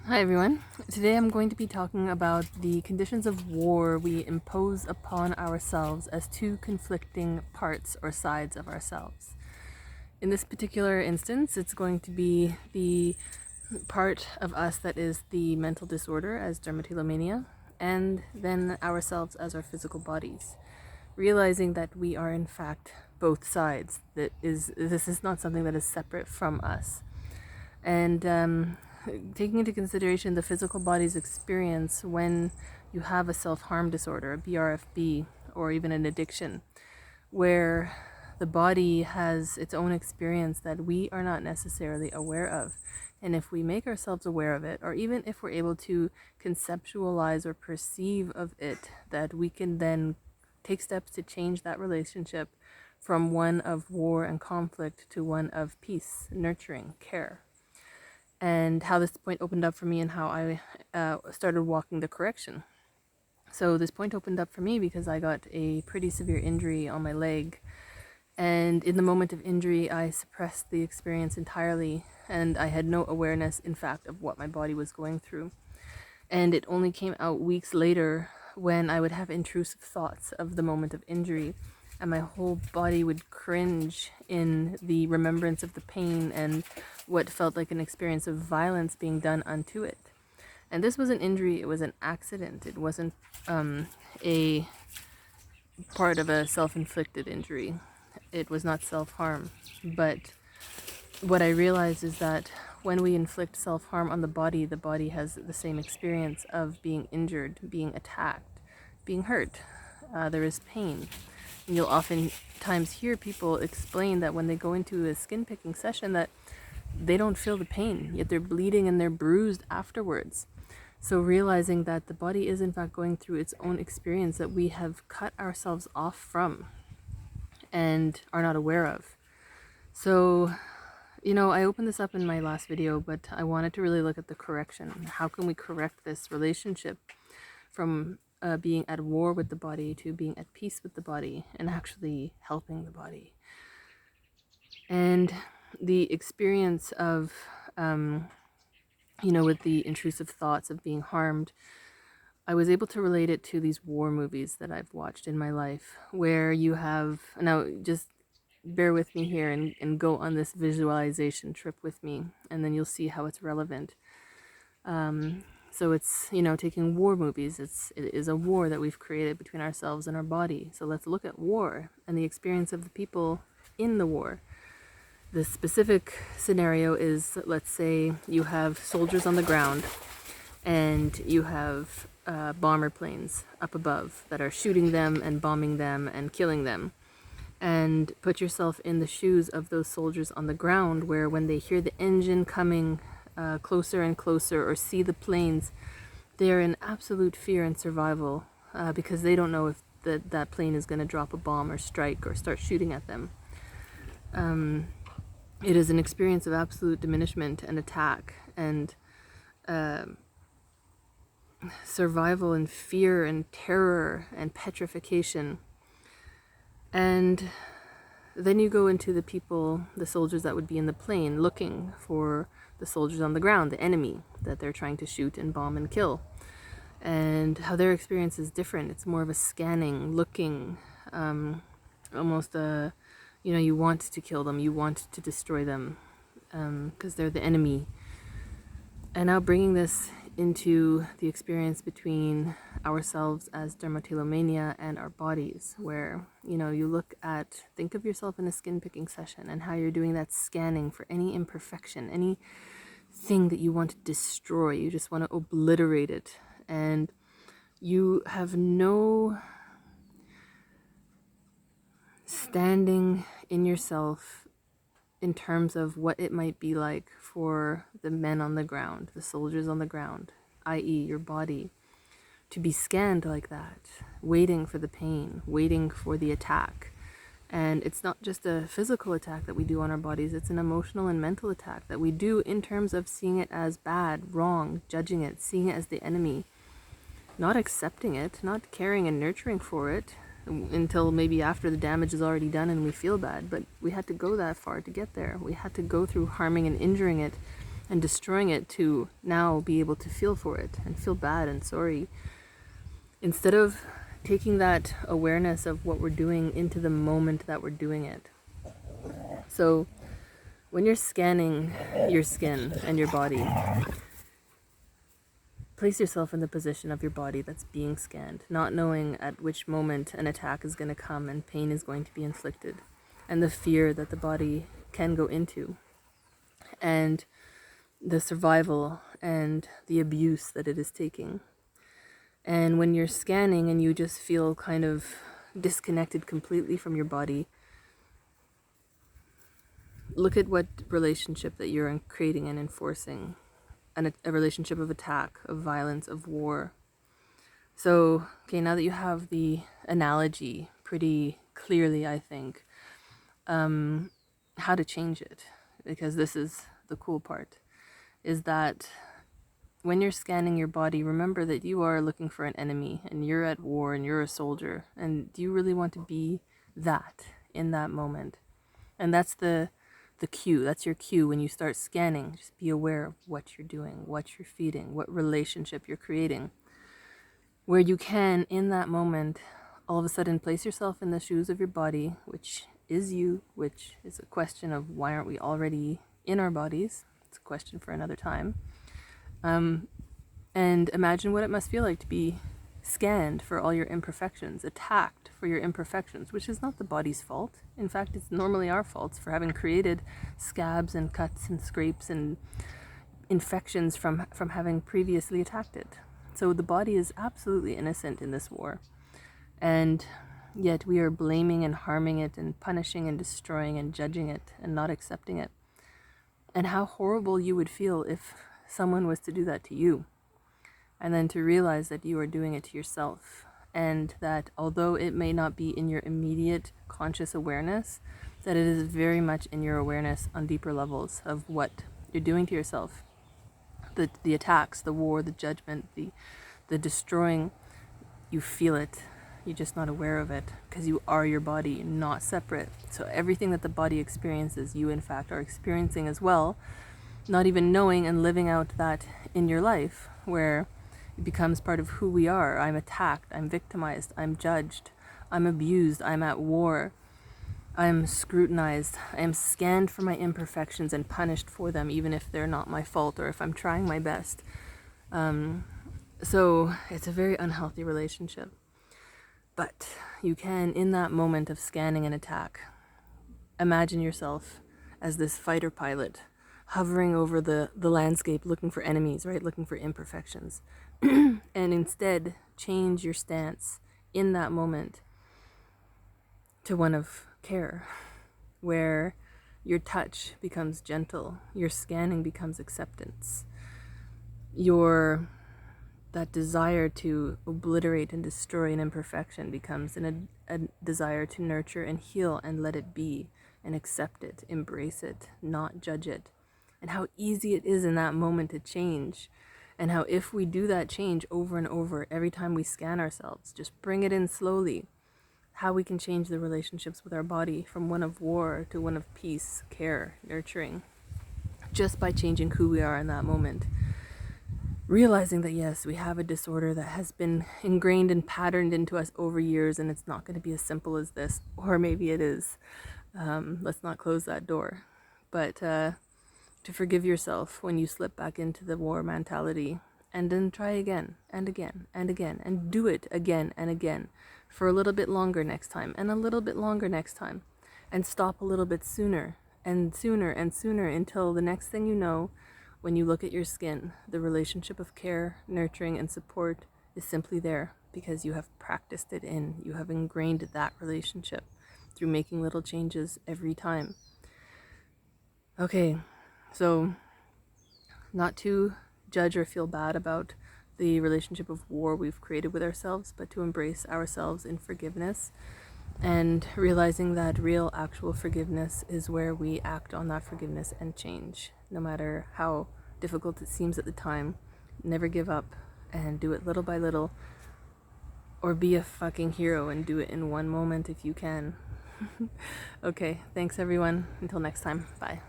Hi everyone. Today I'm going to be talking about the conditions of war we impose upon ourselves as two conflicting parts or sides of ourselves. In this particular instance, it's going to be the part of us that is the mental disorder as dermatillomania, and then ourselves as our physical bodies. Realizing that we are in fact both sides. This is not something that is separate from us. And taking into consideration the physical body's experience when you have a self-harm disorder, a BRFB, or even an addiction, where the body has its own experience that we are not necessarily aware of. And if we make ourselves aware of it, or even if we're able to conceptualize or perceive of it, that we can then take steps to change that relationship from one of war and conflict to one of peace, nurturing, care. And how this point opened up for me and how I started walking the correction. So this point opened up for me because I got a pretty severe injury on my leg, and in the moment of injury I suppressed the experience entirely, and I had no awareness in fact of what my body was going through. And it only came out weeks later when I would have intrusive thoughts of the moment of injury, and my whole body would cringe in the remembrance of the pain and what felt like an experience of violence being done unto it. And this was an injury, it was an accident. It wasn't a part of a self-inflicted injury. It was not self-harm. But what I realized is that when we inflict self-harm on the body has the same experience of being injured, being attacked, being hurt. There is pain. And you'll oftentimes hear people explain that when they go into a skin picking session that they don't feel the pain, yet they're bleeding and they're bruised afterwards. So realizing that the body is in fact going through its own experience that we have cut ourselves off from and are not aware of. So, I opened this up in my last video, but I wanted to really look at the correction. How can we correct this relationship from being at war with the body to being at peace with the body and actually helping the body? And the experience of with the intrusive thoughts of being harmed, I was able to relate it to these war movies that I've watched in my life, where you have, now just bear with me here and go on this visualization trip with me, and then you'll see how it's relevant. So it's, taking war movies, it is a war that we've created between ourselves and our body. So let's look at war and the experience of the people in the war. The specific scenario is, let's say you have soldiers on the ground and you have bomber planes up above that are shooting them and bombing them and killing them. And put yourself in the shoes of those soldiers on the ground, where when they hear the engine coming closer and closer, or see the planes, they're in absolute fear and survival because they don't know if that plane is going to drop a bomb or strike or start shooting at them. It is an experience of absolute diminishment and attack and survival and fear and terror and petrification. And then you go into the people, the soldiers that would be in the plane, looking for the soldiers on the ground, the enemy that they're trying to shoot and bomb and kill. And how their experience is different. It's more of a scanning, looking, almost a, you want to kill them, you want to destroy them, because they're the enemy. And now bringing this into the experience between ourselves as dermatillomania and our bodies, where you think of yourself in a skin picking session and how you're doing that scanning for any imperfection, anything that you want to destroy, you just want to obliterate it, and you have no standing in yourself in terms of what it might be like for the men on the ground, the soldiers on the ground, i.e. your body, to be scanned like that, waiting for the pain, waiting for the attack. And it's not just a physical attack that we do on our bodies, it's an emotional and mental attack that we do in terms of seeing it as bad, wrong, judging it, seeing it as the enemy, not accepting it, not caring and nurturing for it until maybe after the damage is already done and we feel bad. But we had to go that far to get there. We had to go through harming and injuring it and destroying it to now be able to feel for it and feel bad and sorry, instead of taking that awareness of what we're doing into the moment that we're doing it. So when you're scanning your skin and your body, place yourself in the position of your body that's being scanned, not knowing at which moment an attack is going to come and pain is going to be inflicted, and the fear that the body can go into, and the survival and the abuse that it is taking. And when you're scanning and you just feel kind of disconnected completely from your body, look at what relationship that you're creating and enforcing. A relationship of attack, of violence, of war. So, okay, now that you have the analogy pretty clearly, I think, how to change it, because this is the cool part, is that when you're scanning your body, remember that you are looking for an enemy and you're at war and you're a soldier. And do you really want to be that in that moment? And that's the cue. That's your cue when you start scanning. Just be aware of what you're doing, what you're feeding, what relationship you're creating. Where you can, in that moment, all of a sudden place yourself in the shoes of your body, which is you, which is a question of why aren't we already in our bodies? It's a question for another time. And imagine what it must feel like to be scanned for all your imperfections, attacked for your imperfections, which is not the body's fault. In fact, it's normally our faults for having created scabs and cuts and scrapes and infections from having previously attacked it. So the body is absolutely innocent in this war. And yet we are blaming and harming it and punishing and destroying and judging it and not accepting it. And how horrible you would feel if someone was to do that to you. And then to realize that you are doing it to yourself, and that although it may not be in your immediate conscious awareness, that it is very much in your awareness on deeper levels of what you're doing to yourself. The attacks, the war, the judgment, the destroying, you feel it. You're just not aware of it because you are your body, not separate. So everything that the body experiences, you in fact are experiencing as well, not even knowing and living out that in your life, where it becomes part of who we are. I'm attacked, I'm victimized, I'm judged, I'm abused, I'm at war, I'm scrutinized, I am scanned for my imperfections and punished for them, even if they're not my fault or if I'm trying my best. So it's a very unhealthy relationship. But you can, in that moment of scanning an attack, imagine yourself as this fighter pilot hovering over the landscape looking for enemies, right? Looking for imperfections. And instead change your stance in that moment to one of care, where your touch becomes gentle, your scanning becomes acceptance, that desire to obliterate and destroy an imperfection becomes a desire to nurture and heal and let it be and accept it, embrace it, not judge it. And how easy it is in that moment to change. And how if we do that change over and over, every time we scan ourselves, just bring it in slowly, how we can change the relationships with our body from one of war to one of peace, care, nurturing, just by changing who we are in that moment. Realizing that yes, we have a disorder that has been ingrained and patterned into us over years, and it's not going to be as simple as this, or maybe it is. Let's not close that door. But to forgive yourself when you slip back into the war mentality, and then try again and again and again, and do it again and again for a little bit longer next time, and a little bit longer next time, and stop a little bit sooner and sooner and sooner, until the next thing you know, when you look at your skin, the relationship of care, nurturing, and support is simply there because you have practiced it in. You have ingrained that relationship through making little changes every time. Okay, so not to judge or feel bad about the relationship of war we've created with ourselves, but to embrace ourselves in forgiveness, and realizing that real, actual forgiveness is where we act on that forgiveness and change. No matter how difficult it seems at the time, never give up and do it little by little, or be a fucking hero and do it in one moment if you can. Okay, thanks everyone. Until next time, bye.